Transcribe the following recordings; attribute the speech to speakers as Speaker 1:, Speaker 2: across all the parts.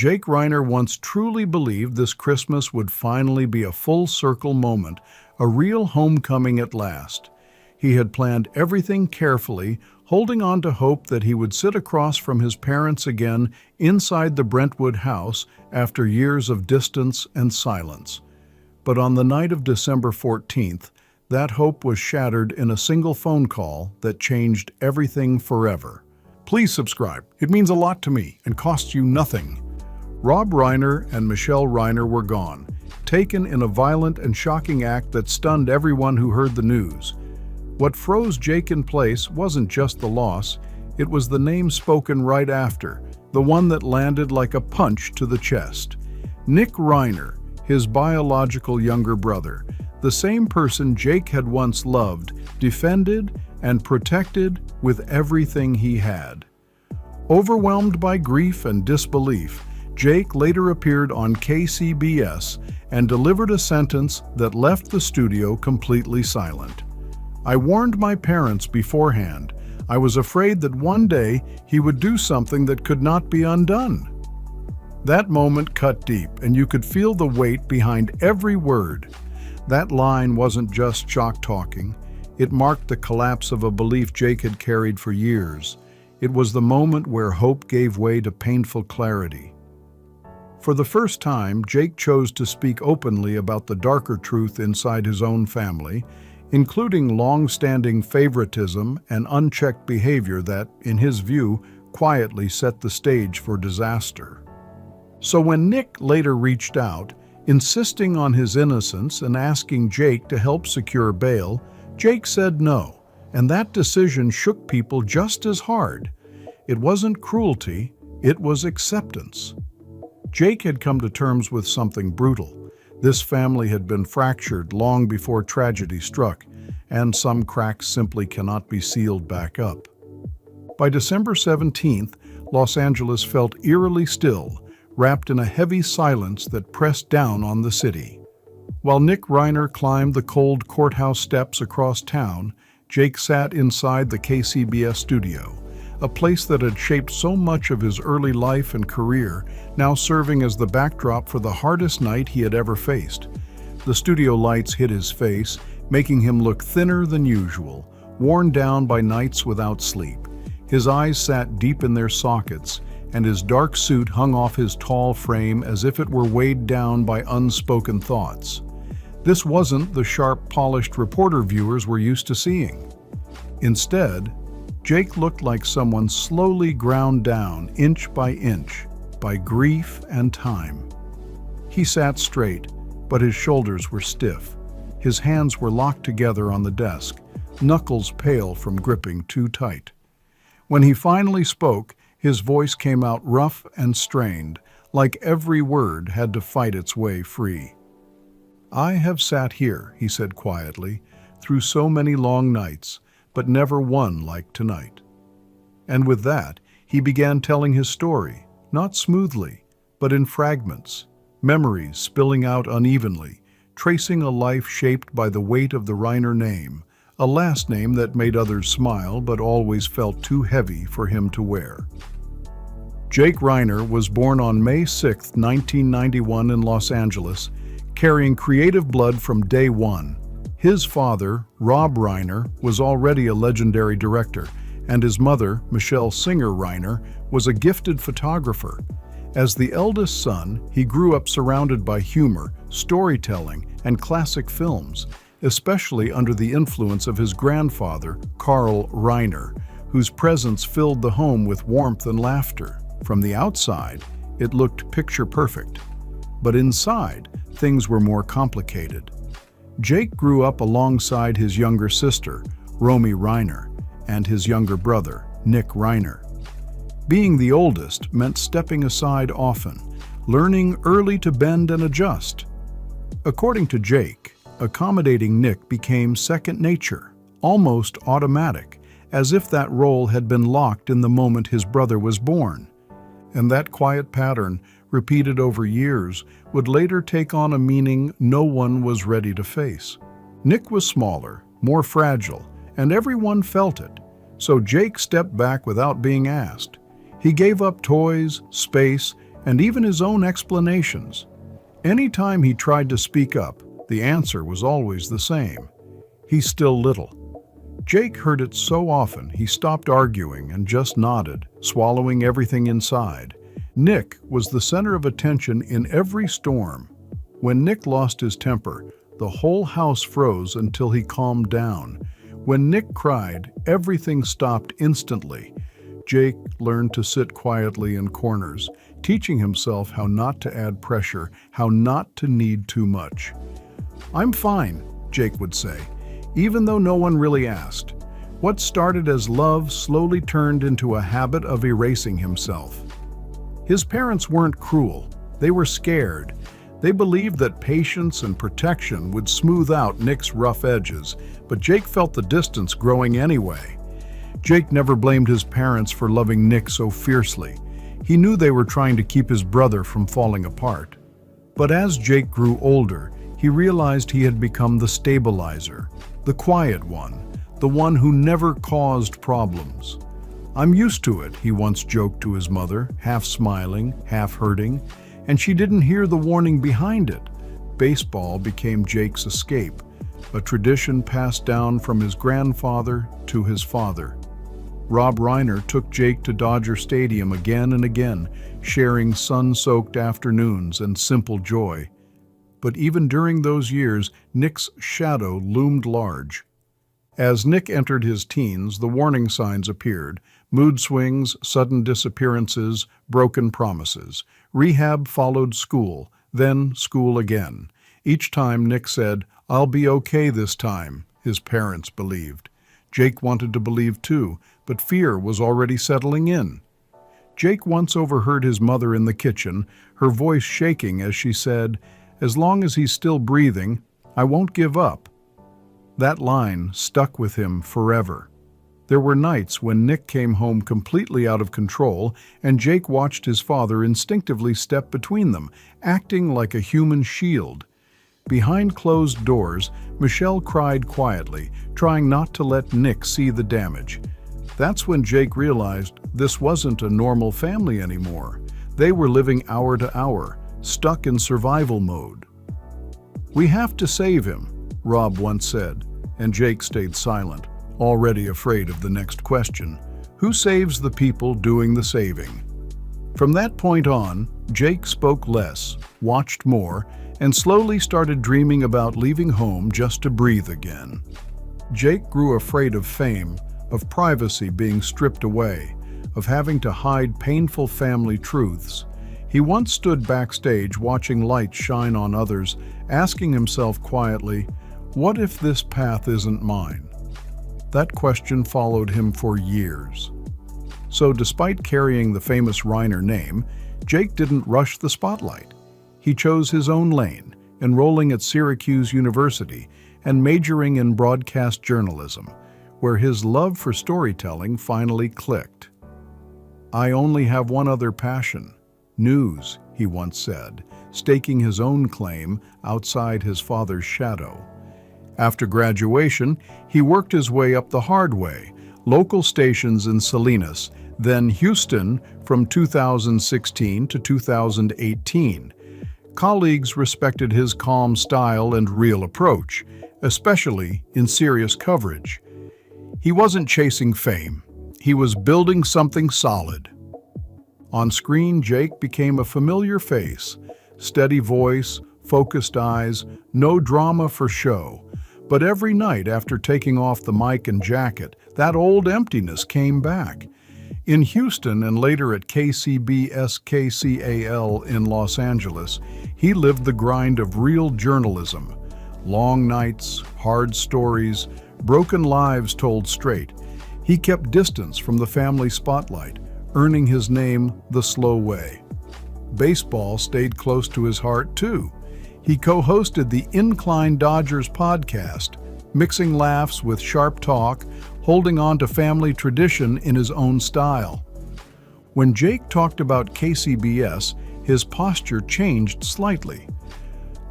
Speaker 1: Jake Reiner once truly believed this Christmas would finally be a full-circle moment, a real homecoming at last. He had planned everything carefully, holding on to hope that he would sit across from his parents again inside the Brentwood house after years of distance and silence. But on the night of December 14th, that hope was shattered in a single phone call that changed everything forever. Please subscribe. It means a lot to me and costs you nothing. Rob Reiner and Michelle Reiner were gone, taken in a violent and shocking act that stunned everyone who heard the news. What froze Jake in place wasn't just the loss, it was the name spoken right after, the one that landed like a punch to the chest. Nick Reiner, his biological younger brother, the same person Jake had once loved, defended, and protected with everything he had. Overwhelmed by grief and disbelief, Jake later appeared on KCBS and delivered a sentence that left the studio completely silent. "I warned my parents beforehand. I was afraid that one day he would do something that could not be undone." That moment cut deep, and you could feel the weight behind every word. That line wasn't just shock talking. It marked the collapse of a belief Jake had carried for years. It was the moment where hope gave way to painful clarity. For the first time, Jake chose to speak openly about the darker truth inside his own family, including long-standing favoritism and unchecked behavior that, in his view, quietly set the stage for disaster. So when Nick later reached out, insisting on his innocence and asking Jake to help secure bail, Jake said no, and that decision shook people just as hard. It wasn't cruelty, it was acceptance. Jake had come to terms with something brutal. This family had been fractured long before tragedy struck, and some cracks simply cannot be sealed back up. By December 17th, Los Angeles felt eerily still, wrapped in a heavy silence that pressed down on the city. While Nick Reiner climbed the cold courthouse steps across town, Jake sat inside the KCBS studio, a place that had shaped so much of his early life and career, now serving as the backdrop for the hardest night he had ever faced. The studio lights hit his face, making him look thinner than usual, worn down by nights without sleep. His eyes sat deep in their sockets, and his dark suit hung off his tall frame as if it were weighed down by unspoken thoughts. This wasn't the sharp, polished reporter viewers were used to seeing. Instead, Jake looked like someone slowly ground down, inch by inch, by grief and time. He sat straight, but his shoulders were stiff. His hands were locked together on the desk, knuckles pale from gripping too tight. When he finally spoke, his voice came out rough and strained, like every word had to fight its way free. "I have sat here," he said quietly, "through so many long nights, but never one like tonight." And with that, he began telling his story, not smoothly, but in fragments, memories spilling out unevenly, tracing a life shaped by the weight of the Reiner name, a last name that made others smile but always felt too heavy for him to wear. Jake Reiner was born on May 6, 1991 in Los Angeles, carrying creative blood from day one. His father, Rob Reiner, was already a legendary director, and his mother, Michelle Reiner, was a gifted photographer. As the eldest son, he grew up surrounded by humor, storytelling, and classic films, especially under the influence of his grandfather, Carl Reiner, whose presence filled the home with warmth and laughter. From the outside, it looked picture perfect. But inside, things were more complicated. Jake grew up alongside his younger sister, Romy Reiner, and his younger brother, Nick Reiner. Being the oldest meant stepping aside often, learning early to bend and adjust. According to Jake, accommodating Nick became second nature, almost automatic, as if that role had been locked in the moment his brother was born. And that quiet pattern, repeated over years, would later take on a meaning no one was ready to face. Nick was smaller, more fragile, and everyone felt it, so Jake stepped back without being asked. He gave up toys, space, and even his own explanations. Anytime he tried to speak up, the answer was always the same. He's still little. Jake heard it so often he stopped arguing and just nodded, swallowing everything inside. Nick was the center of attention in every storm. When Nick lost his temper, the whole house froze until he calmed down. When Nick cried, everything stopped instantly. Jake learned to sit quietly in corners, teaching himself how not to add pressure, how not to need too much. "I'm fine," Jake would say, even though no one really asked. What started as love slowly turned into a habit of erasing himself. His parents weren't cruel. They were scared. They believed that patience and protection would smooth out Nick's rough edges, but Jake felt the distance growing anyway. Jake never blamed his parents for loving Nick so fiercely. He knew they were trying to keep his brother from falling apart. But as Jake grew older, he realized he had become the stabilizer, the quiet one, the one who never caused problems. "I'm used to it," he once joked to his mother, half smiling, half hurting, and she didn't hear the warning behind it. Baseball became Jake's escape, a tradition passed down from his grandfather to his father. Rob Reiner took Jake to Dodger Stadium again and again, sharing sun-soaked afternoons and simple joy. But even during those years, Nick's shadow loomed large. As Nick entered his teens, the warning signs appeared: mood swings, sudden disappearances, broken promises. Rehab followed school, then school again. Each time Nick said, "I'll be okay this time," his parents believed. Jake wanted to believe too, but fear was already settling in. Jake once overheard his mother in the kitchen, her voice shaking as she said, "As long as he's still breathing, I won't give up." That line stuck with him forever. There were nights when Nick came home completely out of control, and Jake watched his father instinctively step between them, acting like a human shield. Behind closed doors, Michelle cried quietly, trying not to let Nick see the damage. That's when Jake realized this wasn't a normal family anymore. They were living hour to hour, stuck in survival mode. "We have to save him," Rob once said, and Jake stayed silent, already afraid of the next question. Who saves the people doing the saving? From that point on, Jake spoke less, watched more, and slowly started dreaming about leaving home just to breathe again. Jake grew afraid of fame, of privacy being stripped away, of having to hide painful family truths. He once stood backstage watching lights shine on others, asking himself quietly, "What if this path isn't mine?" That question followed him for years. So despite carrying the famous Reiner name, Jake didn't rush the spotlight. He chose his own lane, enrolling at Syracuse University and majoring in broadcast journalism, where his love for storytelling finally clicked. "I only have one other passion, news," he once said, staking his own claim outside his father's shadow. After graduation, he worked his way up the hard way, local stations in Salinas, then Houston from 2016 to 2018. Colleagues respected his calm style and real approach, especially in serious coverage. He wasn't chasing fame. He was building something solid. On screen, Jake became a familiar face, steady voice, focused eyes, no drama for show. But every night after taking off the mic and jacket, that old emptiness came back. In Houston and later at KCBS/KCAL in Los Angeles, he lived the grind of real journalism. Long nights, hard stories, broken lives told straight. He kept distance from the family spotlight, earning his name the slow way. Baseball stayed close to his heart too. He co-hosted the Incline Dodgers podcast, mixing laughs with sharp talk, holding on to family tradition in his own style. When Jake talked about KCBS, his posture changed slightly.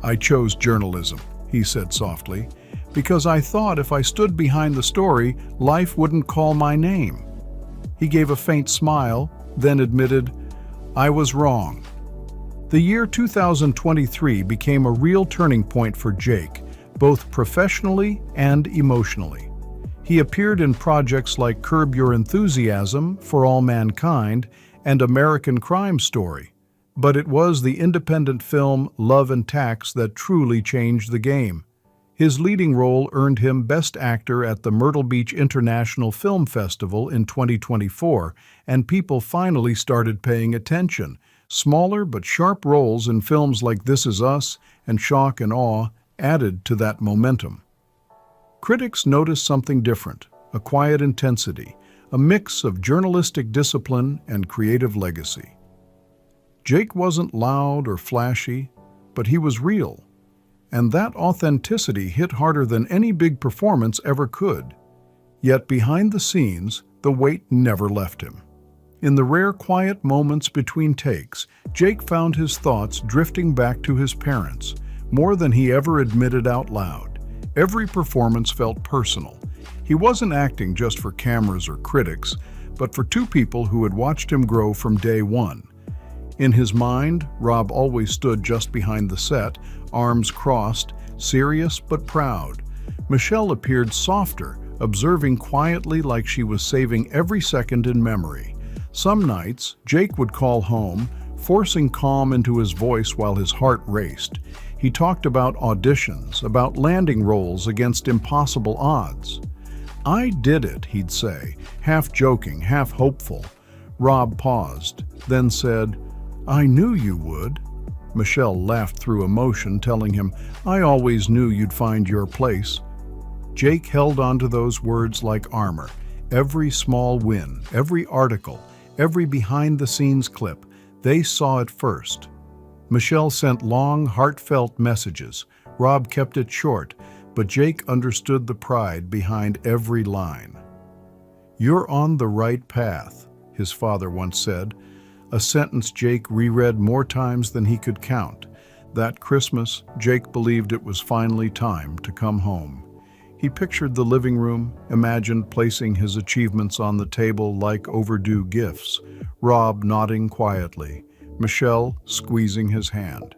Speaker 1: "I chose journalism," he said softly, "because I thought if I stood behind the story, life wouldn't call my name." He gave a faint smile, then admitted, "I was wrong. The year 2023 became a real turning point for Jake, both professionally and emotionally. He appeared in projects like Curb Your Enthusiasm, For All Mankind, and American Crime Story. But it was the independent film Love and Tax that truly changed the game. His leading role earned him Best Actor at the Myrtle Beach International Film Festival in 2024, and people finally started paying attention. Smaller but sharp roles in films like This Is Us and Shock and Awe added to that momentum. Critics noticed something different, a quiet intensity, a mix of journalistic discipline and creative legacy. Jake wasn't loud or flashy, but he was real. And that authenticity hit harder than any big performance ever could. Yet behind the scenes, the weight never left him. In the rare quiet moments between takes, Jake found his thoughts drifting back to his parents, more than he ever admitted out loud. Every performance felt personal. He wasn't acting just for cameras or critics, but for two people who had watched him grow from day one. In his mind, Rob always stood just behind the set, arms crossed, serious but proud. Michelle appeared softer, observing quietly like she was saving every second in memory. Some nights, Jake would call home, forcing calm into his voice while his heart raced. He talked about auditions, about landing roles against impossible odds. "I did it," he'd say, half joking, half hopeful. Rob paused, then said, "I knew you would." Michelle laughed through emotion, telling him, "I always knew you'd find your place." Jake held onto those words like armor. Every small win, every article, every behind-the-scenes clip, they saw it first. Michelle sent long, heartfelt messages. Rob kept it short, but Jake understood the pride behind every line. "You're on the right path," his father once said, a sentence Jake reread more times than he could count. That Christmas, Jake believed it was finally time to come home. He pictured the living room, imagined placing his achievements on the table like overdue gifts, Rob nodding quietly, Michelle squeezing his hand.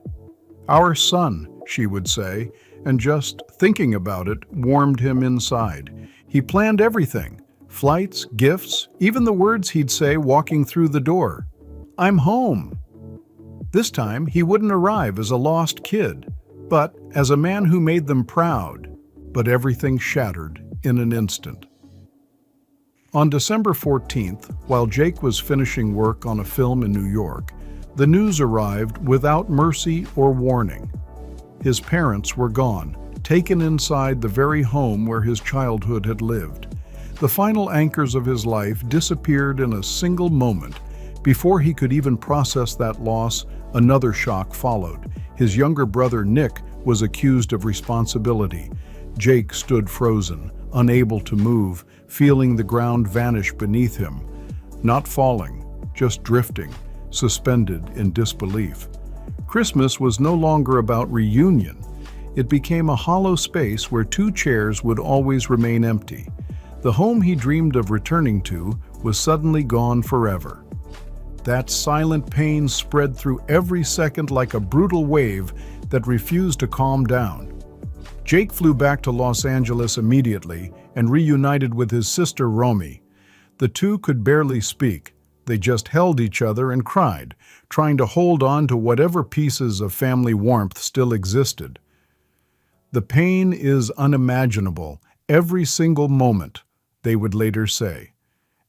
Speaker 1: "Our son," she would say, and just thinking about it warmed him inside. He planned everything, flights, gifts, even the words he'd say walking through the door. "I'm home." This time, he wouldn't arrive as a lost kid, but as a man who made them proud. But everything shattered in an instant. On December 14th, while Jake was finishing work on a film in New York, the news arrived without mercy or warning. His parents were gone, taken inside the very home where his childhood had lived. The final anchors of his life disappeared in a single moment. Before he could even process that loss, another shock followed. His younger brother, Nick, was accused of responsibility. Jake stood frozen, unable to move, feeling the ground vanish beneath him. Not falling, just drifting, suspended in disbelief. Christmas was no longer about reunion. It became a hollow space where two chairs would always remain empty. The home he dreamed of returning to was suddenly gone forever. That silent pain spread through every second like a brutal wave that refused to calm down. Jake flew back to Los Angeles immediately and reunited with his sister Romy. The two could barely speak. They just held each other and cried, trying to hold on to whatever pieces of family warmth still existed. "The pain is unimaginable, every single moment," they would later say.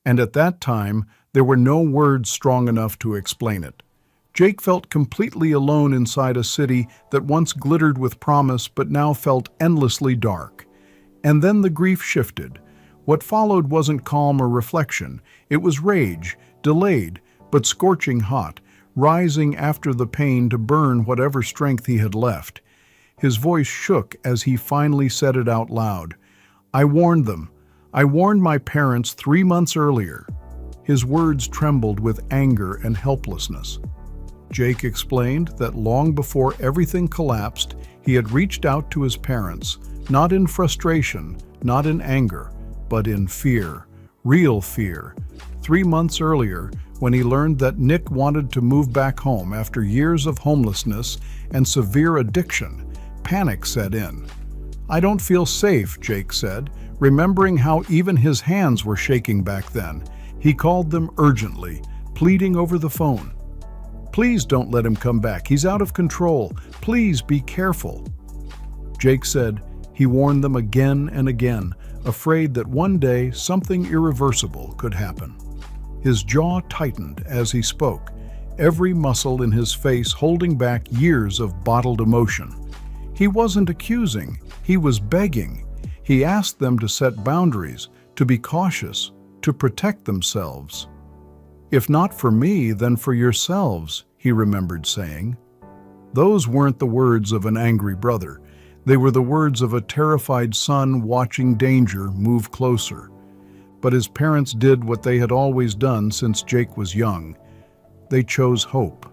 Speaker 1: And at that time, there were no words strong enough to explain it. Jake felt completely alone inside a city that once glittered with promise but now felt endlessly dark. And then the grief shifted. What followed wasn't calm or reflection. It was rage, delayed but scorching hot, rising after the pain to burn whatever strength he had left. His voice shook as he finally said it out loud. "I warned them. I warned my parents 3 months earlier." His words trembled with anger and helplessness. Jake explained that long before everything collapsed, he had reached out to his parents, not in frustration, not in anger, but in fear, real fear. 3 months earlier, when he learned that Nick wanted to move back home after years of homelessness and severe addiction, panic set in. "I don't feel safe," Jake said, remembering how even his hands were shaking back then. He called them urgently, pleading over the phone. "Please don't let him come back. He's out of control. Please be careful." Jake said he warned them again and again, afraid that one day something irreversible could happen. His jaw tightened as he spoke, every muscle in his face holding back years of bottled emotion. He wasn't accusing, he was begging. He asked them to set boundaries, to be cautious, to protect themselves. "If not for me, then for yourselves," he remembered saying. Those weren't the words of an angry brother. They were the words of a terrified son watching danger move closer. But his parents did what they had always done since Jake was young. They chose hope.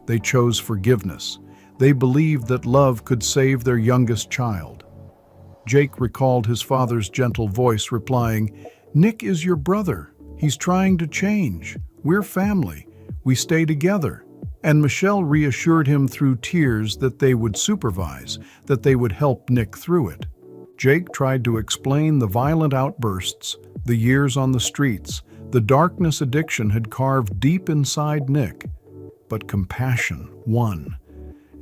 Speaker 1: They chose forgiveness. They believed that love could save their youngest child. Jake recalled his father's gentle voice replying, "Nick is your brother. He's trying to change. We're family. We stay together." And Michelle reassured him through tears that they would supervise, that they would help Nick through it. Jake tried to explain the violent outbursts, the years on the streets, the darkness addiction had carved deep inside Nick. But compassion won.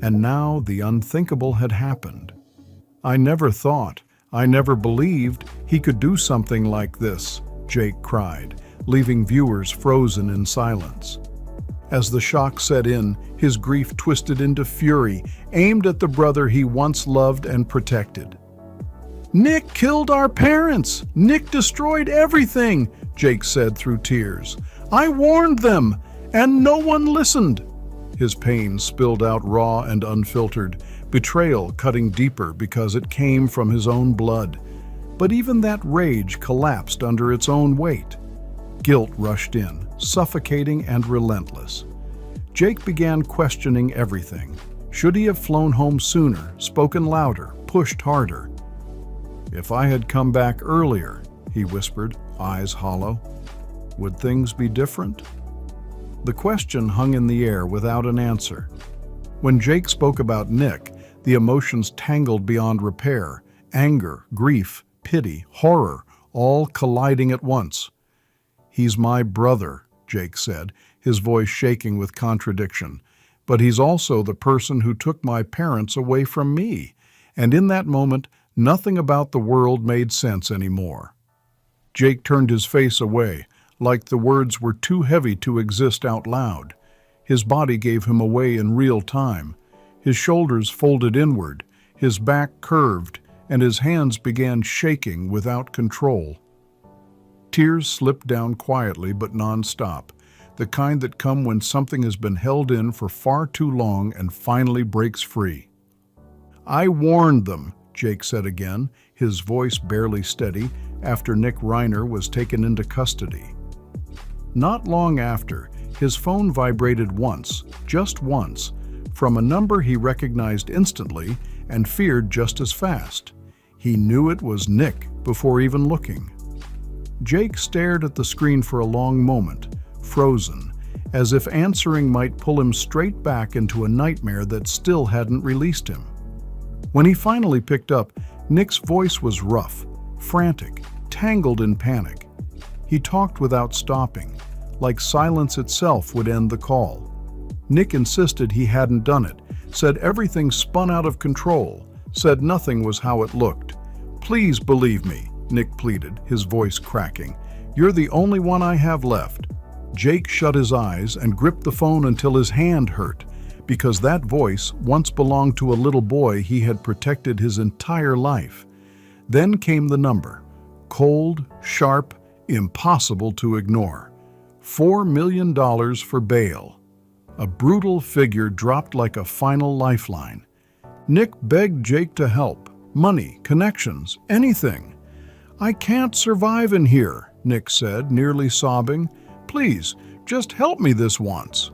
Speaker 1: And now the unthinkable had happened. "I never thought, I never believed he could do something like this," Jake cried, leaving viewers frozen in silence. As the shock set in, his grief twisted into fury, aimed at the brother he once loved and protected. "Nick killed our parents! Nick destroyed everything!" Jake said through tears. "I warned them, and no one listened." His pain spilled out raw and unfiltered, betrayal cutting deeper because it came from his own blood. But even that rage collapsed under its own weight. Guilt rushed in, suffocating and relentless. Jake began questioning everything. Should he have flown home sooner, spoken louder, pushed harder? "If I had come back earlier," he whispered, eyes hollow, "would things be different?" The question hung in the air without an answer. When Jake spoke about Nick, the emotions tangled beyond repair, anger, grief, pity, horror, all colliding at once. "He's my brother," Jake said, his voice shaking with contradiction. "But he's also the person who took my parents away from me." And in that moment, nothing about the world made sense anymore. Jake turned his face away, like the words were too heavy to exist out loud. His body gave him away in real time. His shoulders folded inward, his back curved, and his hands began shaking without control. Tears slipped down quietly but non-stop, the kind that come when something has been held in for far too long and finally breaks free. "I warned them," Jake said again, his voice barely steady, after Nick Reiner was taken into custody. Not long after, his phone vibrated once, just once, from a number he recognized instantly and feared just as fast. He knew it was Nick before even looking. Jake stared at the screen for a long moment, frozen, as if answering might pull him straight back into a nightmare that still hadn't released him. When he finally picked up, Nick's voice was rough, frantic, tangled in panic. He talked without stopping, like silence itself would end the call. Nick insisted he hadn't done it, said everything spun out of control, said nothing was how it looked. "Please believe me," Nick pleaded, his voice cracking. "You're the only one I have left." Jake shut his eyes and gripped the phone until his hand hurt, because that voice once belonged to a little boy he had protected his entire life. Then came the number, cold, sharp, impossible to ignore. $4 million for bail. A brutal figure dropped like a final lifeline. Nick begged Jake to help. Money, connections, anything. "I can't survive in here," Nick said, nearly sobbing. "Please, just help me this once."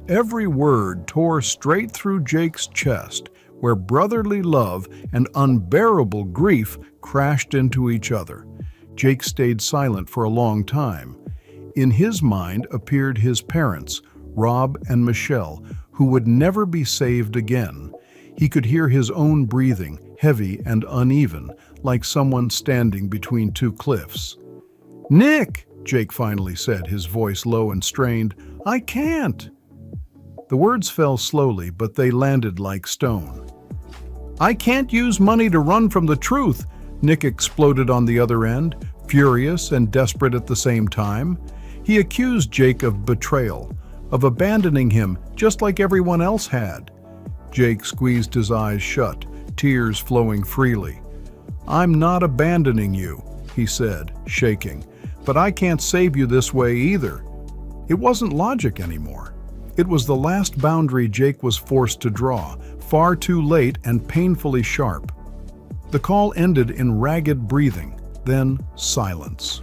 Speaker 1: Every word tore straight through Jake's chest, where brotherly love and unbearable grief crashed into each other. Jake stayed silent for a long time. In his mind appeared his parents, Rob and Michelle, who would never be saved again. He could hear his own breathing, heavy and uneven, like someone standing between two cliffs. "Nick," Jake finally said, his voice low and strained, "I can't." The words fell slowly, but they landed like stone. "I can't use money to run from the truth," Nick exploded on the other end, furious and desperate at the same time. He accused Jake of betrayal, of abandoning him just like everyone else had. Jake squeezed his eyes shut, tears flowing freely. "I'm not abandoning you," he said, shaking, "but I can't save you this way either." It wasn't logic anymore. It was the last boundary Jake was forced to draw, far too late and painfully sharp. The call ended in ragged breathing, then silence.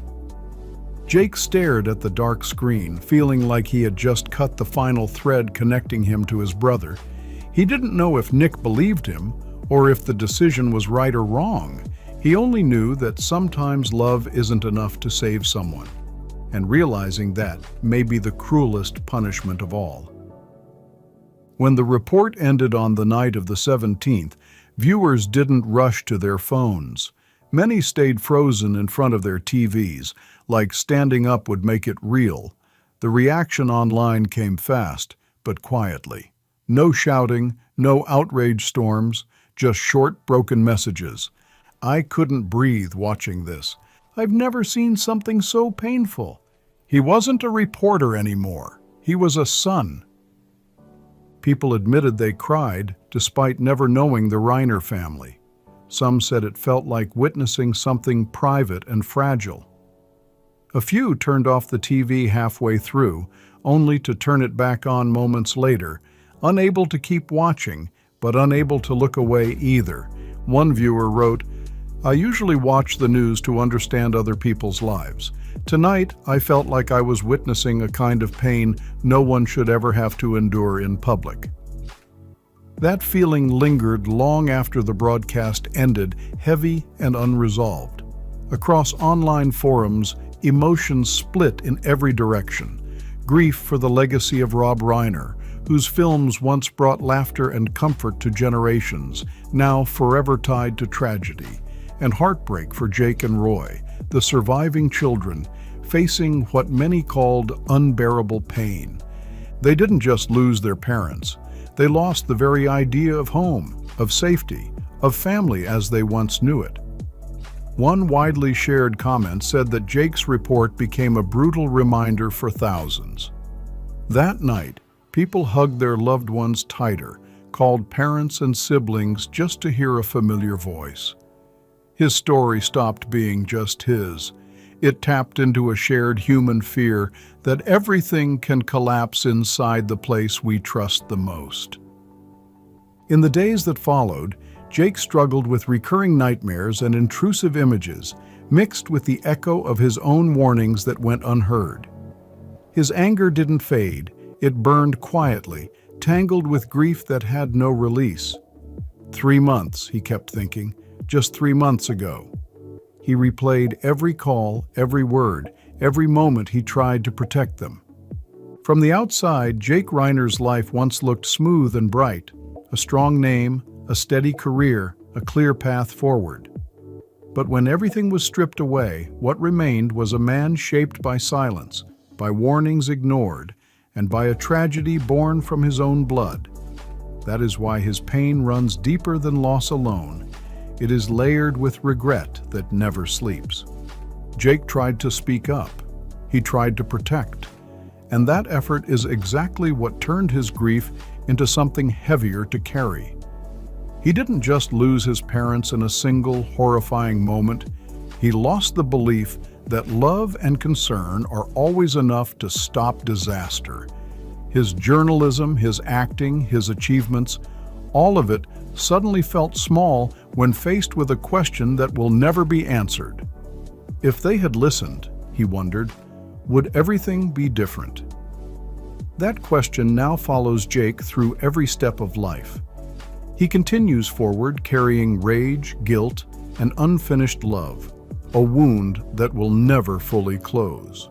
Speaker 1: Jake stared at the dark screen, feeling like he had just cut the final thread connecting him to his brother. He didn't know if Nick believed him, or if the decision was right or wrong. He only knew that sometimes love isn't enough to save someone, and realizing that may be the cruelest punishment of all. When the report ended on the night of the 17th, viewers didn't rush to their phones. Many stayed frozen in front of their TVs, like standing up would make it real. The reaction online came fast, but quietly. No shouting, no outrage storms, just short, broken messages. "I couldn't breathe watching this. I've never seen something so painful. He wasn't a reporter anymore. He was a son." People admitted they cried, despite never knowing the Reiner family. Some said it felt like witnessing something private and fragile. A few turned off the TV halfway through, only to turn it back on moments later, unable to keep watching, but unable to look away either. One viewer wrote, "I usually watch the news to understand other people's lives. Tonight, I felt like I was witnessing a kind of pain no one should ever have to endure in public." That feeling lingered long after the broadcast ended, heavy and unresolved. Across online forums, emotions split in every direction. Grief for the legacy of Rob Reiner, whose films once brought laughter and comfort to generations, now forever tied to tragedy. And heartbreak for Jake and Roy, the surviving children, facing what many called unbearable pain. They didn't just lose their parents. They lost the very idea of home, of safety, of family as they once knew it. One widely shared comment said that Jake's report became a brutal reminder for thousands. That night, people hugged their loved ones tighter, called parents and siblings just to hear a familiar voice. His story stopped being just his. It tapped into a shared human fear that everything can collapse inside the place we trust the most. In the days that followed, Jake struggled with recurring nightmares and intrusive images, mixed with the echo of his own warnings that went unheard. His anger didn't fade, it burned quietly, tangled with grief that had no release. 3 months, he kept thinking, just 3 months ago. He replayed every call, every word, every moment he tried to protect them. From the outside, Jake Reiner's life once looked smooth and bright, a strong name, a steady career, a clear path forward. But when everything was stripped away, what remained was a man shaped by silence, by warnings ignored, and by a tragedy born from his own blood. That is why his pain runs deeper than loss alone. It is layered with regret that never sleeps. Jake tried to speak up. He tried to protect. And that effort is exactly what turned his grief into something heavier to carry. He didn't just lose his parents in a single horrifying moment. He lost the belief that love and concern are always enough to stop disaster. His journalism, his acting, his achievements, all of it suddenly felt small when faced with a question that will never be answered. If they had listened, he wondered, would everything be different? That question now follows Jake through every step of life. He continues forward carrying rage, guilt, and unfinished love, a wound that will never fully close.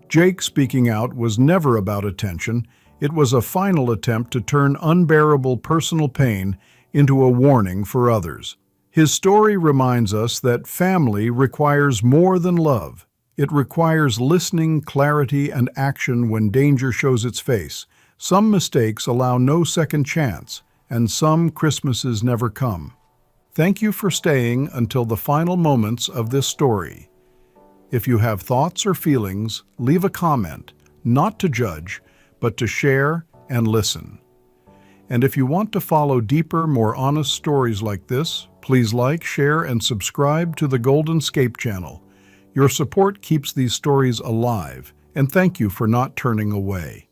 Speaker 1: Jake speaking out was never about attention. It was a final attempt to turn unbearable personal pain into a warning for others. His story reminds us that family requires more than love. It requires listening, clarity, and action when danger shows its face. Some mistakes allow no second chance, and some Christmases never come. Thank you for staying until the final moments of this story. If you have thoughts or feelings, leave a comment, not to judge, but to share and listen. And if you want to follow deeper, more honest stories like this, please like, share, and subscribe to the Golden Scape channel. Your support keeps these stories alive, and thank you for not turning away.